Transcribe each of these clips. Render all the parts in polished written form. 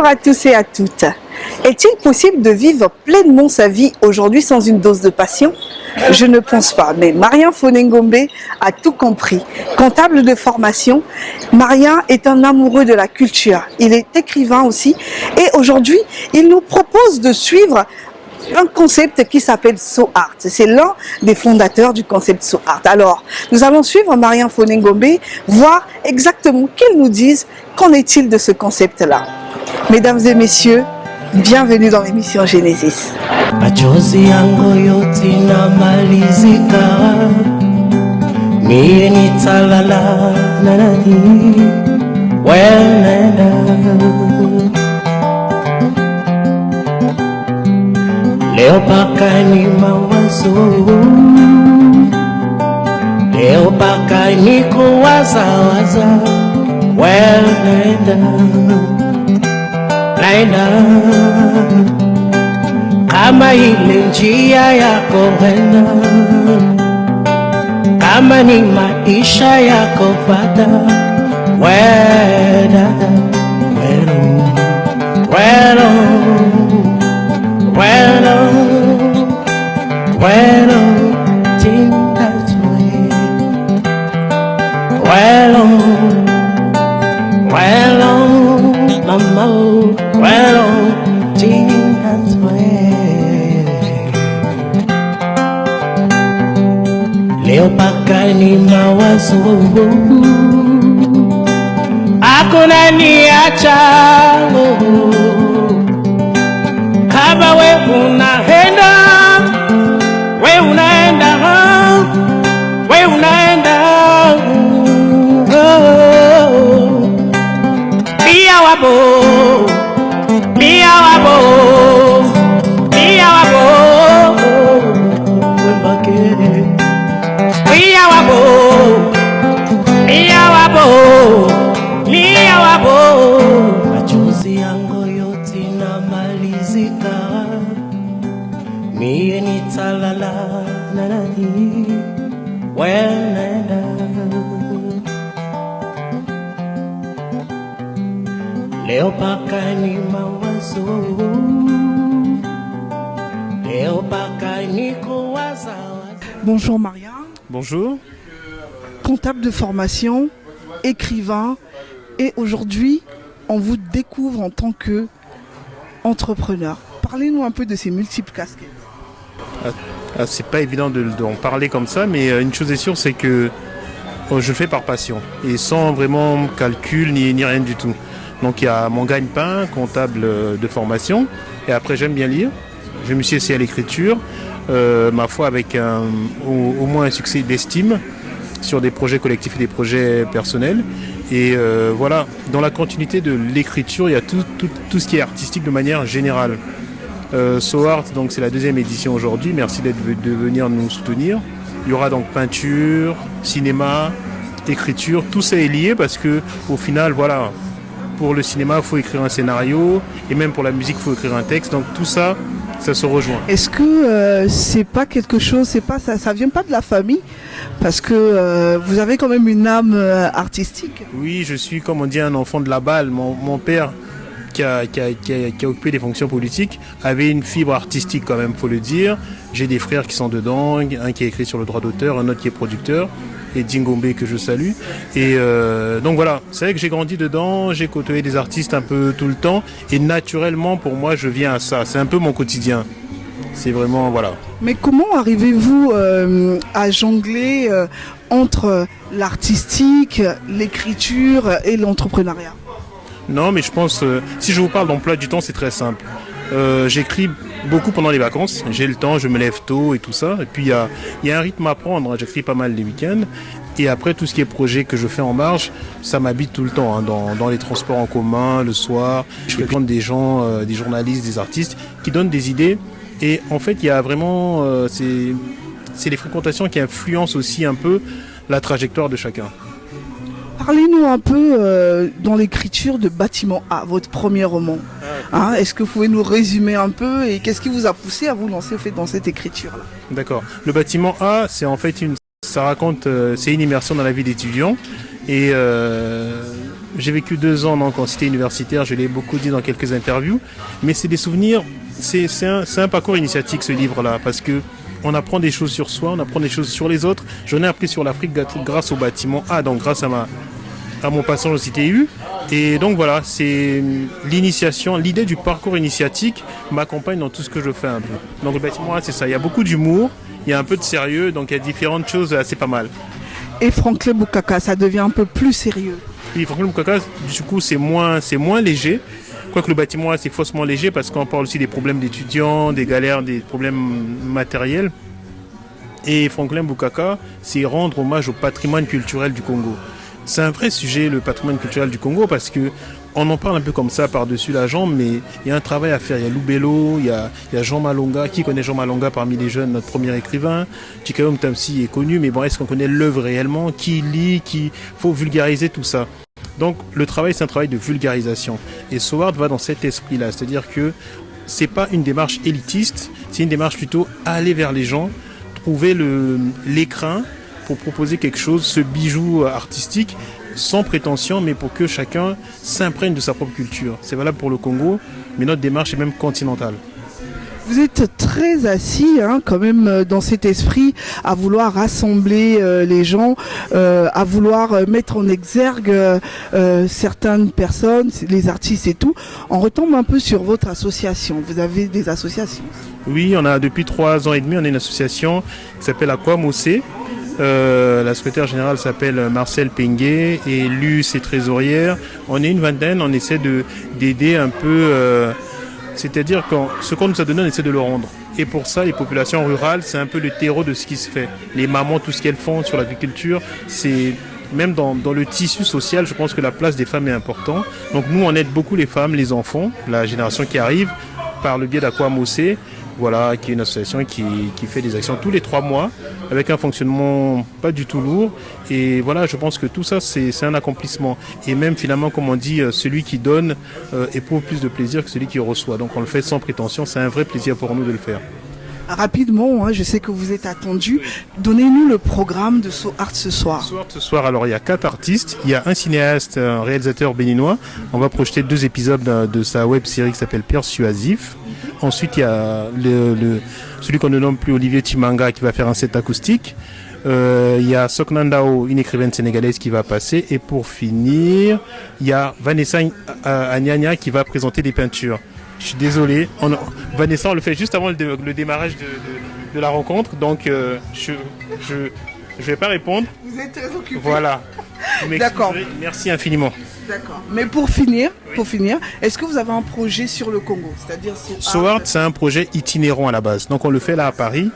Bonjour à tous et à toutes. Est-il possible de vivre pleinement sa vie aujourd'hui sans une dose de passion? Je ne pense pas, mais Marien Fonengombe a tout compris. Comptable de formation, Marien est un amoureux de la culture. Il est écrivain aussi et aujourd'hui, il nous propose de suivre un concept qui s'appelle So Art. C'est l'un des fondateurs du concept So Art. Alors, nous allons suivre Marien Fonengombe, voir exactement qu'ils nous disent qu'en est-il de ce concept-là. Mesdames et messieurs, bienvenue dans l'émission Genesis. Machozi yangu yote inamalizika, mie nitalala na nani wenda. Leo paka ni mawazo, leo paka ni kuwaza wenda. Naenda kama ile njia yako wenda, kama ni maisha yako fata wenda. Mama, leo paka ni mawazo, hakuna niacha. Kama we unaenda, pia wabo, machozi yangu yote inamalizika, mie nitalala na nani wenda. Leo paka ni mawazo, leo paka ni kuwaza. Bonjour Marien. Bonjour. Comptable de formation, écrivain, et aujourd'hui, on vous découvre en tant qu'entrepreneur. Parlez-nous un peu de ces multiples casquettes. C'est pas évident d'en parler comme ça, mais une chose est sûre, c'est que je le fais par passion et sans vraiment calcul ni rien du tout. Donc il y a mon gagne-pain, comptable de formation, et après j'aime bien lire. Je me suis essayé à l'écriture, ma foi avec au moins un succès d'estime sur des projets collectifs et des projets personnels. Et voilà, dans la continuité de l'écriture, il y a tout ce qui est artistique de manière générale. So Art, donc c'est la 2e édition aujourd'hui. Merci de venir nous soutenir. Il y aura donc peinture, cinéma, écriture, tout ça est lié parce que au final, voilà, pour le cinéma, il faut écrire un scénario et même pour la musique, il faut écrire un texte. Donc tout ça, ça se rejoint. Est-ce que c'est pas quelque chose, ça vient pas de la famille? Parce que vous avez quand même une âme artistique. Oui, je suis, comme on dit, un enfant de la balle. Mon père, qui a occupé des fonctions politiques, avait une fibre artistique quand même, faut le dire. J'ai des frères qui sont dedans, un qui a écrit sur le droit d'auteur, un autre qui est producteur, et Djingombe que je salue. Et donc voilà, c'est vrai que j'ai grandi dedans, j'ai côtoyé des artistes un peu tout le temps, et naturellement pour moi je viens à ça, c'est un peu mon quotidien. C'est vraiment, voilà. Mais comment arrivez-vous à jongler entre l'artistique, l'écriture et l'entrepreneuriat? Non, mais je pense, si je vous parle d'emploi du temps, c'est très simple. J'écris beaucoup pendant les vacances, j'ai le temps, je me lève tôt et tout ça. Et puis il y a un rythme à prendre, j'écris pas mal les week-ends. Et après, tout ce qui est projet que je fais en marge, ça m'habite tout le temps, hein, dans les transports en commun, le soir. Je fais prendre des gens, des journalistes, des artistes qui donnent des idées. Et en fait, il y a vraiment, c'est les fréquentations qui influencent aussi un peu la trajectoire de chacun. Parlez-nous un peu dans l'écriture de Bâtiment A, votre premier roman. Hein, est-ce que vous pouvez nous résumer un peu et qu'est-ce qui vous a poussé à vous lancer dans cette écriture-là? D'accord. Le Bâtiment A, c'est en fait ça raconte, c'est une immersion dans la vie d'étudiant et j'ai vécu 2 ans donc, en cité universitaire, je l'ai beaucoup dit dans quelques interviews, mais c'est des souvenirs, c'est un parcours initiatique ce livre-là, parce que on apprend des choses sur soi, on apprend des choses sur les autres. J'en ai appris sur l'Afrique grâce au bâtiment A, donc grâce à mon passage au CTU. Et donc voilà, c'est l'initiation, l'idée du parcours initiatique m'accompagne dans tout ce que je fais un peu. Donc le bâtiment A, c'est ça, il y a beaucoup d'humour, il y a un peu de sérieux, donc il y a différentes choses assez pas mal. Et Franklin Bukaka, ça devient un peu plus sérieux. Oui, Franklin Bukaka, du coup, c'est moins léger. Quoique le bâtiment, c'est faussement léger parce qu'on parle aussi des problèmes d'étudiants, des galères, des problèmes matériels. Et Franklin Bukaka, c'est rendre hommage au patrimoine culturel du Congo. C'est un vrai sujet, le patrimoine culturel du Congo, parce que on en parle un peu comme ça par-dessus la jambe, mais il y a un travail à faire. Il y a Loubello, il y a Jean Malonga. Qui connaît Jean Malonga parmi les jeunes, notre premier écrivain? Chikayo Mtamsi est connu, mais bon, est-ce qu'on connaît l'œuvre réellement? Qui lit? Faut vulgariser tout ça. Donc le travail, c'est un travail de vulgarisation. Et Sword va dans cet esprit-là, c'est-à-dire que c'est pas une démarche élitiste, c'est une démarche plutôt aller vers les gens, trouver l'écrin pour proposer quelque chose, ce bijou artistique, sans prétention, mais pour que chacun s'imprègne de sa propre culture. C'est valable pour le Congo, mais notre démarche est même continentale. Vous êtes très assis quand même dans cet esprit à vouloir rassembler les gens, à vouloir mettre en exergue certaines personnes, les artistes et tout. On retombe un peu sur votre association. Vous avez des associations? Oui, on a depuis 3 ans et demi, on a une association qui s'appelle Aquamocé. La secrétaire générale s'appelle Marcel Penguet et Luce est trésorière. On est une vingtaine, on essaie d'aider un peu... c'est-à-dire que ce qu'on nous a donné, on essaie de le rendre. Et pour ça, les populations rurales, c'est un peu le terreau de ce qui se fait. Les mamans, tout ce qu'elles font sur l'agriculture, c'est même dans le tissu social, je pense que la place des femmes est importante. Donc nous, on aide beaucoup les femmes, les enfants, la génération qui arrive, par le biais d'Aquamocé, voilà, qui est une association qui fait des actions tous les 3 mois, avec un fonctionnement pas du tout lourd. Et voilà, je pense que tout ça, c'est un accomplissement. Et même finalement, comme on dit, celui qui donne éprouve plus de plaisir que celui qui reçoit. Donc on le fait sans prétention, c'est un vrai plaisir pour nous de le faire. Rapidement, je sais que vous êtes attendu. Donnez-nous le programme de So Art ce soir. Ce soir, alors il y a 4 artistes. Il y a un cinéaste, un réalisateur béninois. On va projeter 2 épisodes de sa web série qui s'appelle Persuasif. Ensuite, il y a celui qu'on ne nomme plus, Olivier Timanga, qui va faire un set acoustique. Il y a Soknandao, une écrivaine sénégalaise qui va passer. Et pour finir, il y a Vanessa Agnagna qui va présenter des peintures. Je suis désolé, Vanessa, on le fait juste avant le démarrage de la rencontre, donc je vais pas répondre. Vous êtes très occupé. Voilà. D'accord. Merci infiniment. D'accord. Mais pour finir, est-ce que vous avez un projet sur le Congo? C'est-à-dire So Art, c'est un projet itinérant à la base. Donc on le fait là à Paris.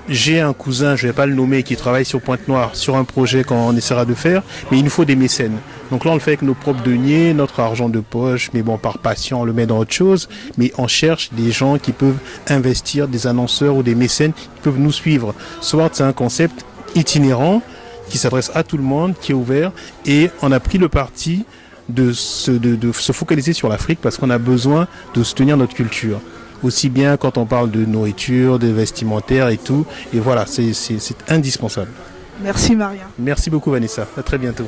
J'ai un cousin, je ne vais pas le nommer, qui travaille sur Pointe-Noire, sur un projet qu'on essaiera de faire, mais il nous faut des mécènes. Donc là, on le fait avec nos propres deniers, notre argent de poche, mais bon, par passion, on le met dans autre chose. Mais on cherche des gens qui peuvent investir, des annonceurs ou des mécènes qui peuvent nous suivre. So Art, c'est un concept itinérant qui s'adresse à tout le monde, qui est ouvert, et on a pris le parti de se focaliser sur l'Afrique parce qu'on a besoin de soutenir notre culture. Aussi bien quand on parle de nourriture, de vestimentaire et tout. Et voilà, c'est indispensable. Merci Maria. Merci beaucoup Vanessa. À très bientôt.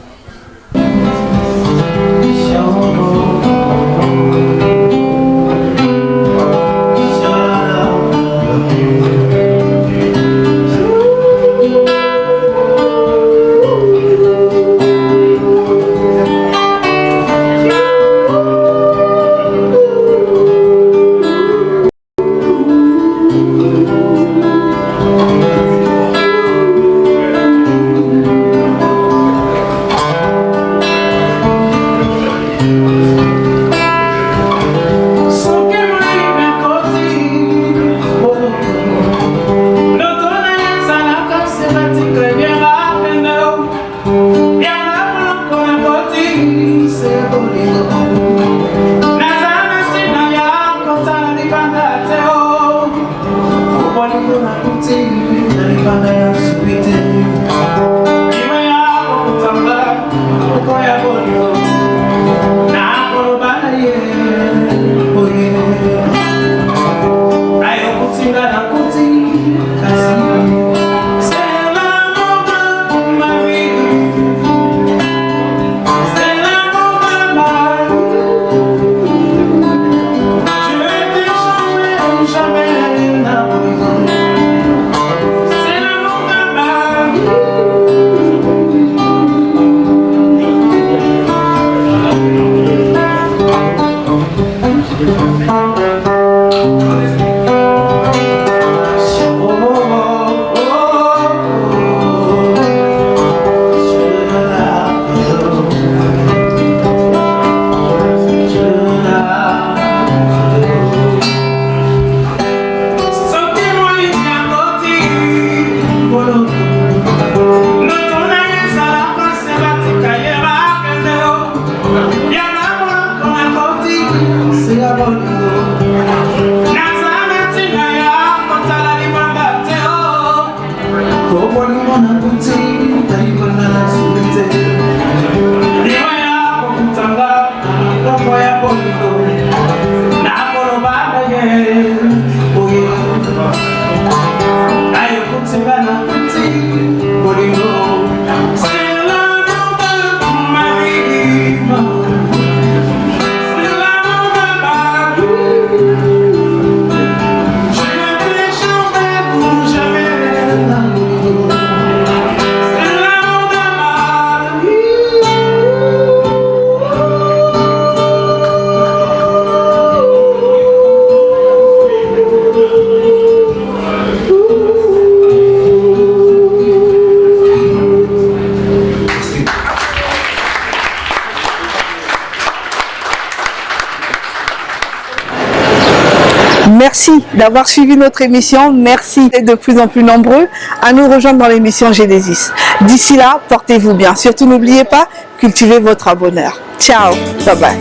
Merci d'avoir suivi notre émission. Merci d'être de plus en plus nombreux à nous rejoindre dans l'émission Genesis. D'ici là, portez-vous bien. Surtout, n'oubliez pas, cultivez votre bonheur. Ciao. Bye bye.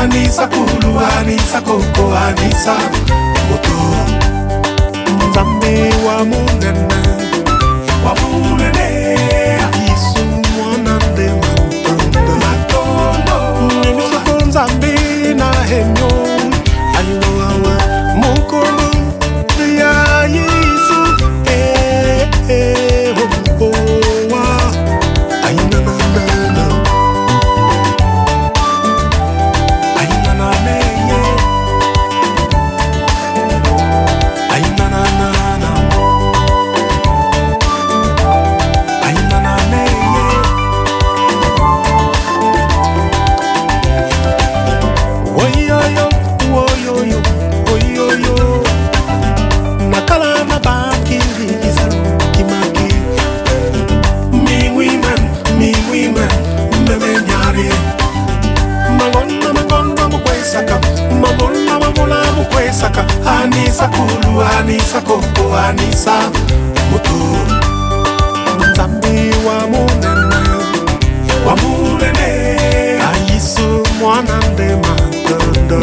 Anisa kulu, anisa koko, anisa moto. Nzambe wa munene, Yesu mwanande matondo. Nyemisoko nzambe na henyo, ayino awe mukulu ya Yesu. Oh, oh, ah. Ayina na na na. Anisa kulu, anisa koko, anisa moto. Nzambe wa munene, Yesu mwanande matondo.